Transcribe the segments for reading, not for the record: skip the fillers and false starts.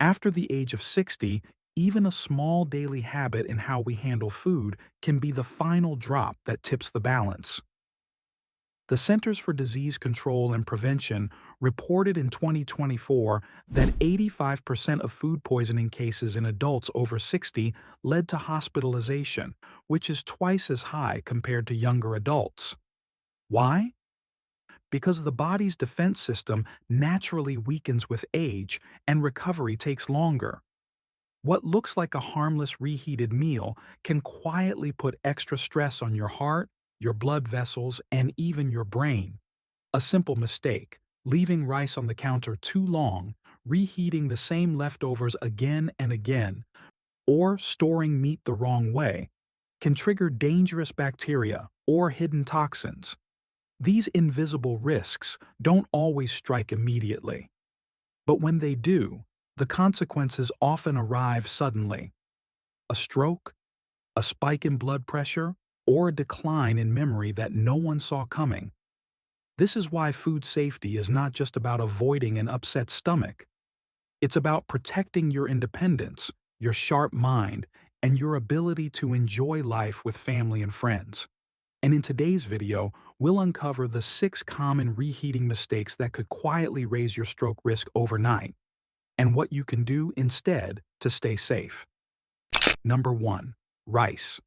After the age of 60, even a small daily habit in how we handle food can be the final drop that tips the balance. The Centers for Disease Control and Prevention reported in 2024 that 85% of food poisoning cases in adults over 60 led to hospitalization, which is twice as high compared to younger adults. Why? Because the body's defense system naturally weakens with age and recovery takes longer. What looks like a harmless reheated meal can quietly put extra stress on your heart, your blood vessels, and even your brain. A simple mistake, leaving rice on the counter too long, reheating the same leftovers again and again, or storing meat the wrong way, can trigger dangerous bacteria or hidden toxins. These invisible risks don't always strike immediately. But when they do, the consequences often arrive suddenly. A stroke, a spike in blood pressure, or a decline in memory that no one saw coming. This is why food safety is not just about avoiding an upset stomach. It's about protecting your independence, your sharp mind, and your ability to enjoy life with family and friends. And in today's video, we'll uncover the 6 common reheating mistakes that could quietly raise your stroke risk overnight, and what you can do instead to stay safe. Number 1. Rice.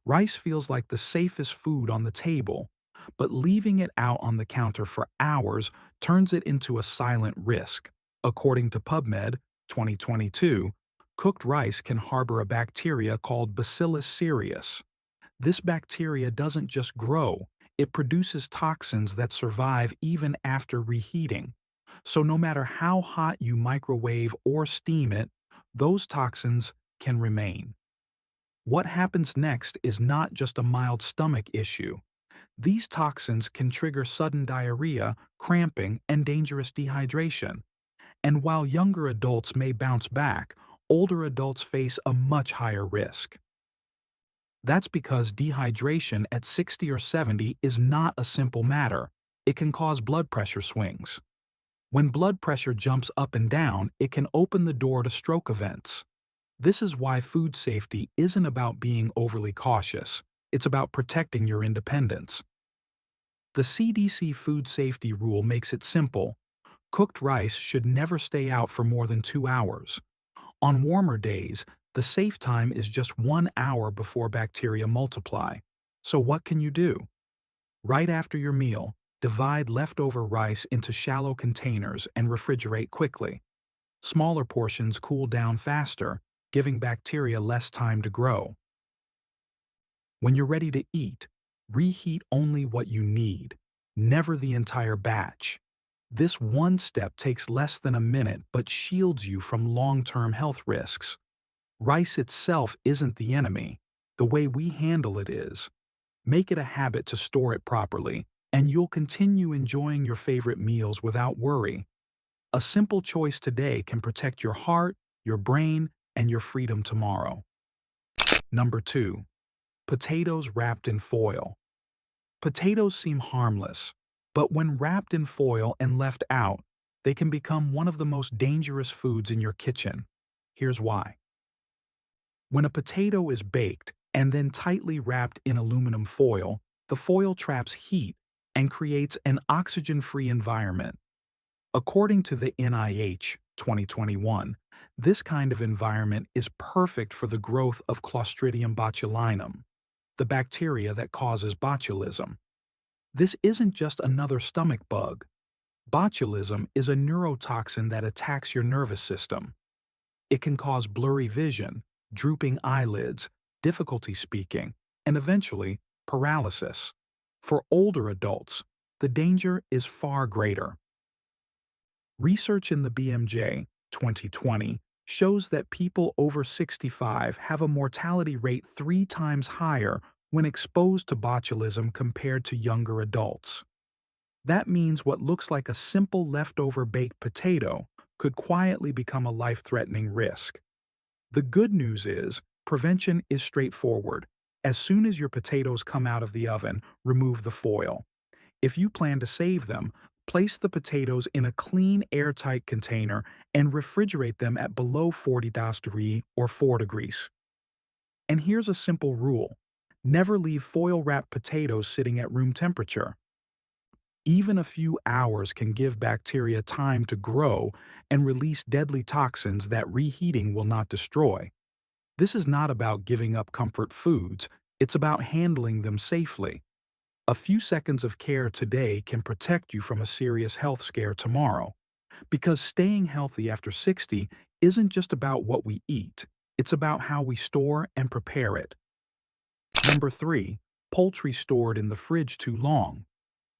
Rice feels like the safest food on the table, but leaving it out on the counter for hours turns it into a silent risk. According to PubMed 2022, cooked rice can harbor a bacteria called Bacillus cereus. This bacteria doesn't just grow, it produces toxins that survive even after reheating. So no matter how hot you microwave or steam it, those toxins can remain. What happens next is not just a mild stomach issue. These toxins can trigger sudden diarrhea, cramping, and dangerous dehydration. And while younger adults may bounce back, older adults face a much higher risk. That's because dehydration at 60 or 70 is not a simple matter. It can cause blood pressure swings. When blood pressure jumps up and down, it can open the door to stroke events. This is why food safety isn't about being overly cautious. It's about protecting your independence. The CDC food safety rule makes it simple. Cooked rice should never stay out for more than 2 hours. On warmer days, the safe time is just 1 hour before bacteria multiply. So what can you do? Right after your meal, divide leftover rice into shallow containers and refrigerate quickly. Smaller portions cool down faster, giving bacteria less time to grow. When you're ready to eat, reheat only what you need, never the entire batch. This one step takes less than a minute but shields you from long-term health risks. Rice itself isn't the enemy. The way we handle it is. Make it a habit to store it properly, and you'll continue enjoying your favorite meals without worry. A simple choice today can protect your heart, your brain, and your freedom tomorrow. Number 2. Potatoes wrapped in foil. Potatoes seem harmless, but when wrapped in foil and left out, they can become one of the most dangerous foods in your kitchen. Here's why. When a potato is baked and then tightly wrapped in aluminum foil, the foil traps heat and creates an oxygen-free environment. According to the NIH 2021, this kind of environment is perfect for the growth of Clostridium botulinum, the bacteria that causes botulism. This isn't just another stomach bug. Botulism is a neurotoxin that attacks your nervous system. It can cause blurry vision, drooping eyelids, difficulty speaking, and eventually paralysis. For older adults, the danger is far greater. Research in the BMJ 2020 shows that people over 65 have a mortality rate 3 times higher when exposed to botulism compared to younger adults. That means what looks like a simple leftover baked potato could quietly become a life-threatening risk. The good news is, prevention is straightforward. As soon as your potatoes come out of the oven, remove the foil. If you plan to save them, Place the potatoes in a clean, airtight container and refrigerate them at below 40 degrees or 4 degrees. And here's a simple rule. Never leave foil-wrapped potatoes sitting at room temperature. Even a few hours can give bacteria time to grow and release deadly toxins that reheating will not destroy. This is not about giving up comfort foods, it's about handling them safely. A few seconds of care today can protect you from a serious health scare tomorrow. Because staying healthy after 60 isn't just about what we eat, it's about how we store and prepare it. Number 3. Poultry stored in the fridge too long.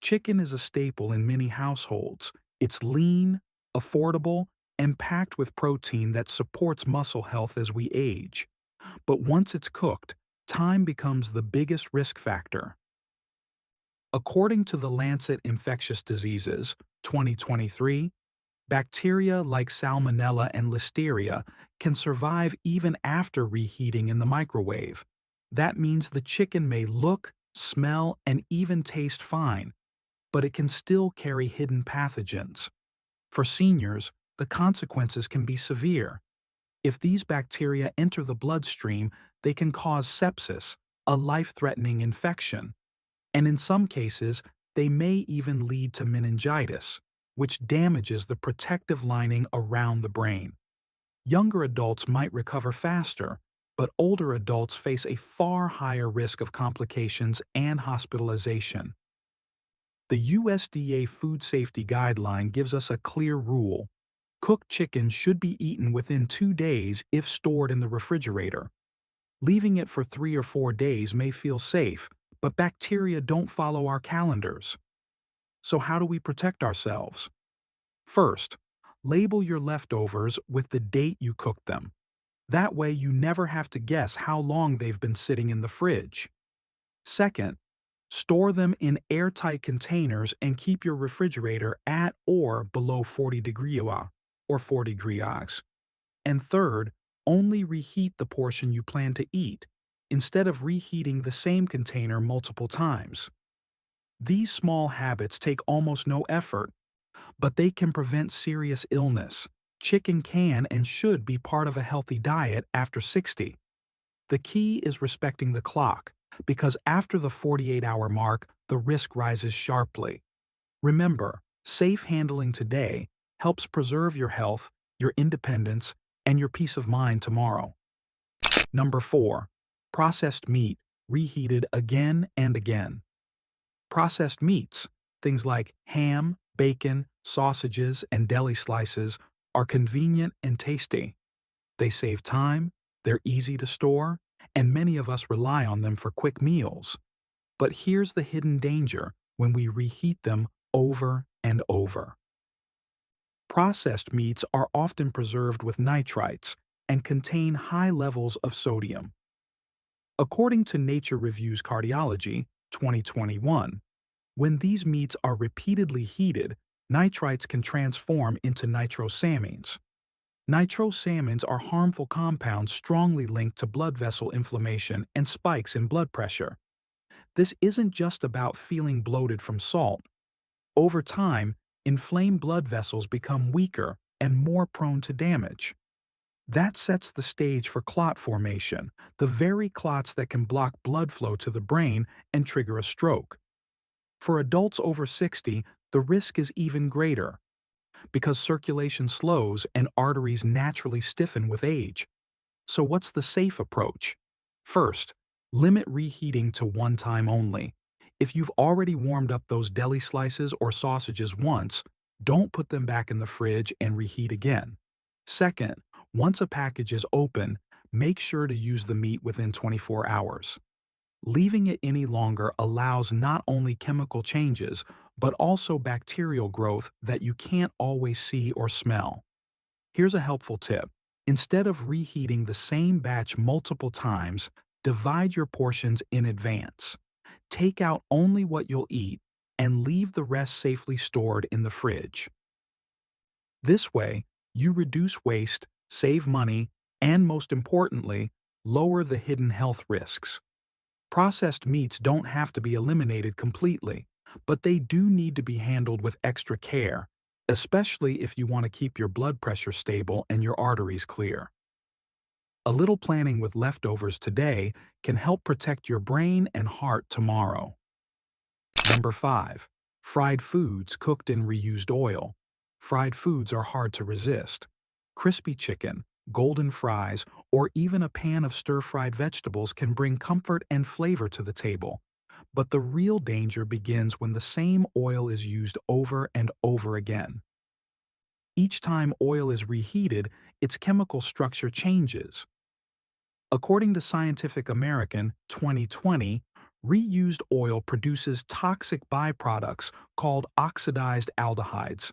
Chicken is a staple in many households. It's lean, affordable, and packed with protein that supports muscle health as we age. But once it's cooked, time becomes the biggest risk factor. According to the Lancet Infectious Diseases, 2023, bacteria like Salmonella and Listeria can survive even after reheating in the microwave. That means the chicken may look, smell, and even taste fine, but it can still carry hidden pathogens. For seniors, the consequences can be severe. If these bacteria enter the bloodstream, they can cause sepsis, a life-threatening infection. And in some cases, they may even lead to meningitis, which damages the protective lining around the brain. Younger adults might recover faster, but older adults face a far higher risk of complications and hospitalization. The USDA Food Safety Guideline gives us a clear rule. Cooked chicken should be eaten within 2 days if stored in the refrigerator. Leaving it for 3 or 4 days may feel safe, but bacteria don't follow our calendars. So how do we protect ourselves? First, label your leftovers with the date you cooked them. That way you never have to guess how long they've been sitting in the fridge. Second, store them in airtight containers and keep your refrigerator at or below 40 degrees or 4 degrees. And third, only reheat the portion you plan to eat, instead of reheating the same container multiple times. These small habits take almost no effort, but they can prevent serious illness. Chicken can and should be part of a healthy diet after 60. The key is respecting the clock, because after the 48-hour mark, the risk rises sharply. Remember, safe handling today helps preserve your health, your independence, and your peace of mind tomorrow. Number 4. Processed meat, reheated again and again. Processed meats, things like ham, bacon, sausages, and deli slices, are convenient and tasty. They save time, they're easy to store, and many of us rely on them for quick meals. But here's the hidden danger when we reheat them over and over. Processed meats are often preserved with nitrites and contain high levels of sodium. According to Nature Reviews Cardiology, 2021, when these meats are repeatedly heated, nitrites can transform into nitrosamines. Nitrosamines are harmful compounds strongly linked to blood vessel inflammation and spikes in blood pressure. This isn't just about feeling bloated from salt. Over time, inflamed blood vessels become weaker and more prone to damage. That sets the stage for clot formation, the very clots that can block blood flow to the brain and trigger a stroke. For adults over 60, the risk is even greater, because circulation slows and arteries naturally stiffen with age. So what's the safe approach? First, limit reheating to one time only. If you've already warmed up those deli slices or sausages once, don't put them back in the fridge and reheat again. Second, once a package is open, make sure to use the meat within 24 hours. Leaving it any longer allows not only chemical changes, but also bacterial growth that you can't always see or smell. Here's a helpful tip. Instead of reheating the same batch multiple times, divide your portions in advance. Take out only what you'll eat and leave the rest safely stored in the fridge. This way, you reduce waste, save money, and most importantly, lower the hidden health risks. Processed meats don't have to be eliminated completely, but they do need to be handled with extra care, especially if you want to keep your blood pressure stable and your arteries clear. A little planning with leftovers today can help protect your brain and heart tomorrow. Number 5. Fried foods cooked in reused oil. Fried foods are hard to resist. Crispy chicken, golden fries, or even a pan of stir-fried vegetables can bring comfort and flavor to the table. But the real danger begins when the same oil is used over and over again. Each time oil is reheated, its chemical structure changes. According to Scientific American 2020, reused oil produces toxic byproducts called oxidized aldehydes.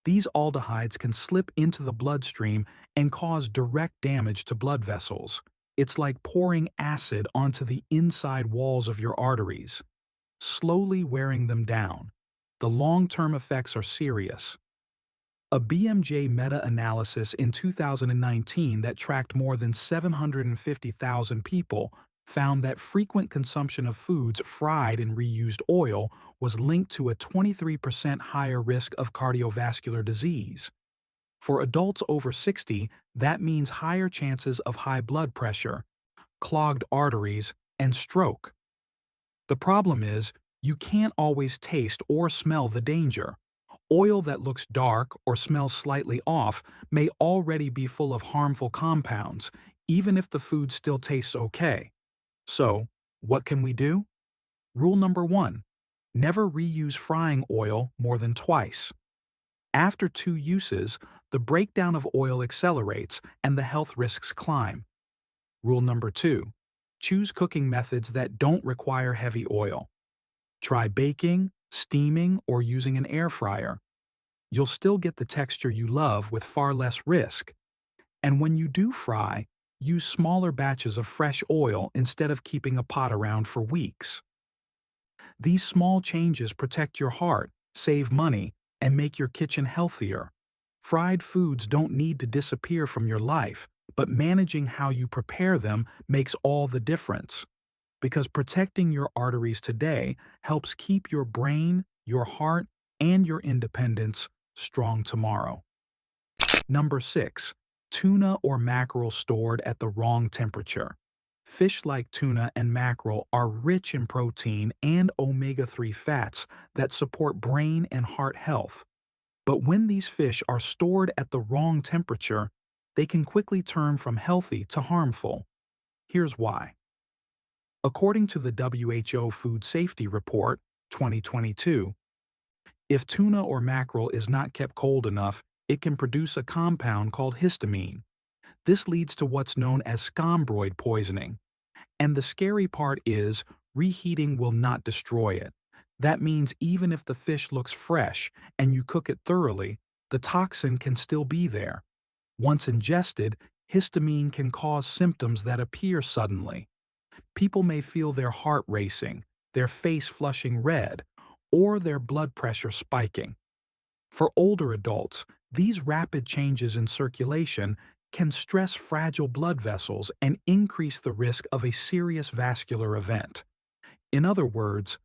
These aldehydes can slip into the bloodstream and cause direct damage to blood vessels. It's like pouring acid onto the inside walls of your arteries, slowly wearing them down. The long-term effects are serious. A BMJ meta-analysis in 2019 that tracked more than 750,000 people found that frequent consumption of foods fried in reused oil was linked to a 23% higher risk of cardiovascular disease. For adults over 60, that means higher chances of high blood pressure, clogged arteries, and stroke. The problem is, you can't always taste or smell the danger. Oil that looks dark or smells slightly off may already be full of harmful compounds, even if the food still tastes okay. So, what can we do? Rule number 1. Never reuse frying oil more than twice. After 2 uses, the breakdown of oil accelerates and the health risks climb. Rule number 2. Choose cooking methods that don't require heavy oil. Try baking, steaming, or using an air fryer. You'll still get the texture you love with far less risk. And when you do fry, use smaller batches of fresh oil instead of keeping a pot around for weeks. These small changes protect your heart, save money, and make your kitchen healthier. Fried foods don't need to disappear from your life, but managing how you prepare them makes all the difference. Because protecting your arteries today helps keep your brain, your heart, and your independence strong tomorrow. Number 6. Tuna or mackerel stored at the wrong temperature. Fish like tuna and mackerel are rich in protein and omega-3 fats that support brain and heart health. But when these fish are stored at the wrong temperature, they can quickly turn from healthy to harmful. Here's why. According to the WHO Food Safety Report, 2022, if tuna or mackerel is not kept cold enough, it can produce a compound called histamine. This leads to what's known as scombroid poisoning. And the scary part is, reheating will not destroy it. That means even if the fish looks fresh and you cook it thoroughly, the toxin can still be there. Once ingested, histamine can cause symptoms that appear suddenly. People may feel their heart racing, their face flushing red, or their blood pressure spiking. For older adults, these rapid changes in circulation can stress fragile blood vessels and increase the risk of a serious vascular event. In other words,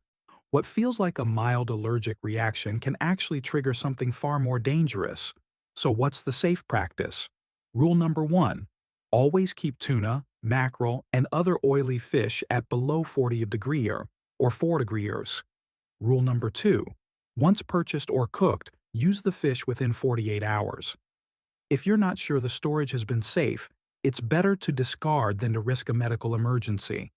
what feels like a mild allergic reaction can actually trigger something far more dangerous. So what's the safe practice? Rule number 1. Always keep tuna, mackerel, and other oily fish at below 40 degrees or 4 degrees. Rule number 2. Once purchased or cooked, use the fish within 48 hours. If you're not sure the storage has been safe, it's better to discard than to risk a medical emergency.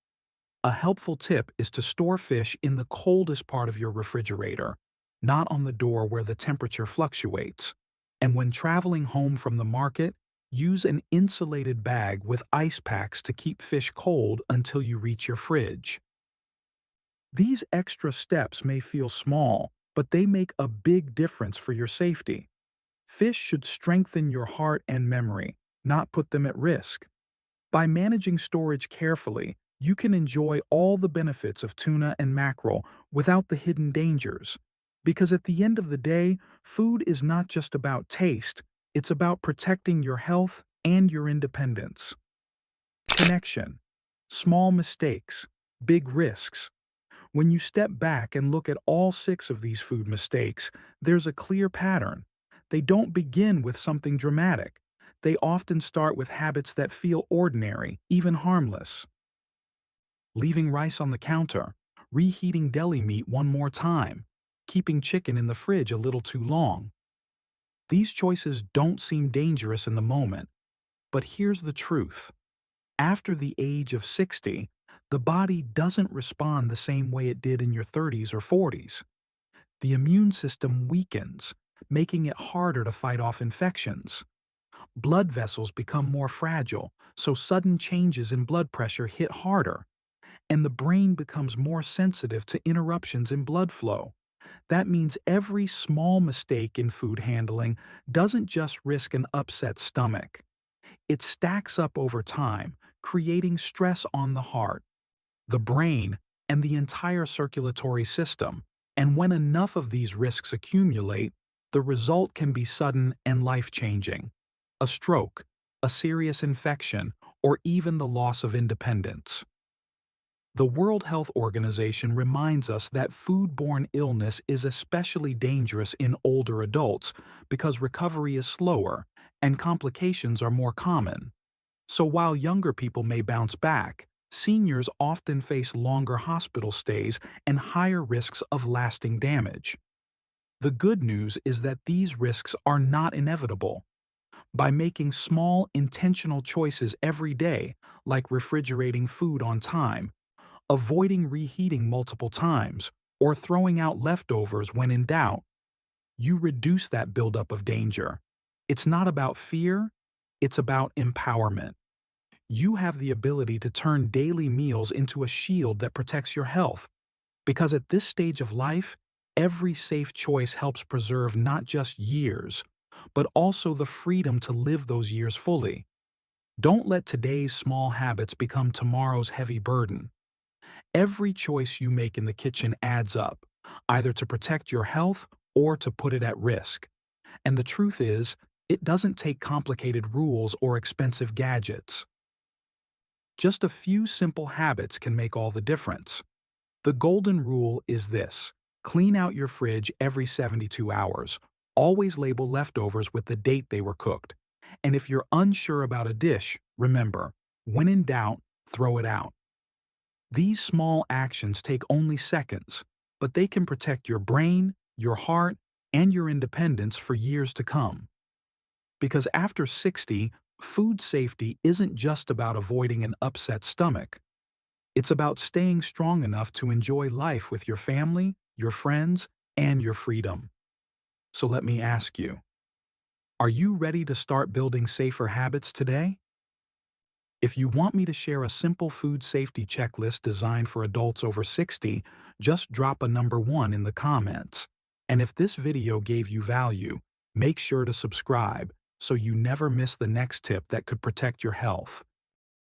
A helpful tip is to store fish in the coldest part of your refrigerator, not on the door where the temperature fluctuates. And when traveling home from the market, use an insulated bag with ice packs to keep fish cold until you reach your fridge. These extra steps may feel small, but they make a big difference for your safety. Fish should strengthen your heart and memory, not put them at risk. By managing storage carefully, you can enjoy all the benefits of tuna and mackerel without the hidden dangers. Because at the end of the day, food is not just about taste, it's about protecting your health and your independence. Connection. Small mistakes, big risks. When you step back and look at all 6 of these food mistakes, there's a clear pattern. They don't begin with something dramatic. They often start with habits that feel ordinary, even harmless. Leaving rice on the counter, reheating deli meat one more time, keeping chicken in the fridge a little too long. These choices don't seem dangerous in the moment, but here's the truth. After the age of 60, the body doesn't respond the same way it did in your 30s or 40s. The immune system weakens, making it harder to fight off infections. Blood vessels become more fragile, so sudden changes in blood pressure hit harder, and the brain becomes more sensitive to interruptions in blood flow. That means every small mistake in food handling doesn't just risk an upset stomach. It stacks up over time, creating stress on the heart, the brain, and the entire circulatory system. And when enough of these risks accumulate, the result can be sudden and life-changing. A stroke, a serious infection, or even the loss of independence. The World Health Organization reminds us that foodborne illness is especially dangerous in older adults because recovery is slower and complications are more common. So while younger people may bounce back, seniors often face longer hospital stays and higher risks of lasting damage. The good news is that these risks are not inevitable. By making small, intentional choices every day, like refrigerating food on time, avoiding reheating multiple times, or throwing out leftovers when in doubt, you reduce that buildup of danger. It's not about fear, it's about empowerment. You have the ability to turn daily meals into a shield that protects your health. Because at this stage of life, every safe choice helps preserve not just years, but also the freedom to live those years fully. Don't let today's small habits become tomorrow's heavy burden. Every choice you make in the kitchen adds up, either to protect your health or to put it at risk. And the truth is, it doesn't take complicated rules or expensive gadgets. Just a few simple habits can make all the difference. The golden rule is this: clean out your fridge every 72 hours. Always label leftovers with the date they were cooked. And if you're unsure about a dish, remember, when in doubt, throw it out. These small actions take only seconds, but they can protect your brain, your heart, and your independence for years to come. Because after 60, food safety isn't just about avoiding an upset stomach. It's about staying strong enough to enjoy life with your family, your friends, and your freedom. So let me ask you, are you ready to start building safer habits today? If you want me to share a simple food safety checklist designed for adults over 60, just drop a number 1 in the comments. And if this video gave you value, make sure to subscribe so you never miss the next tip that could protect your health.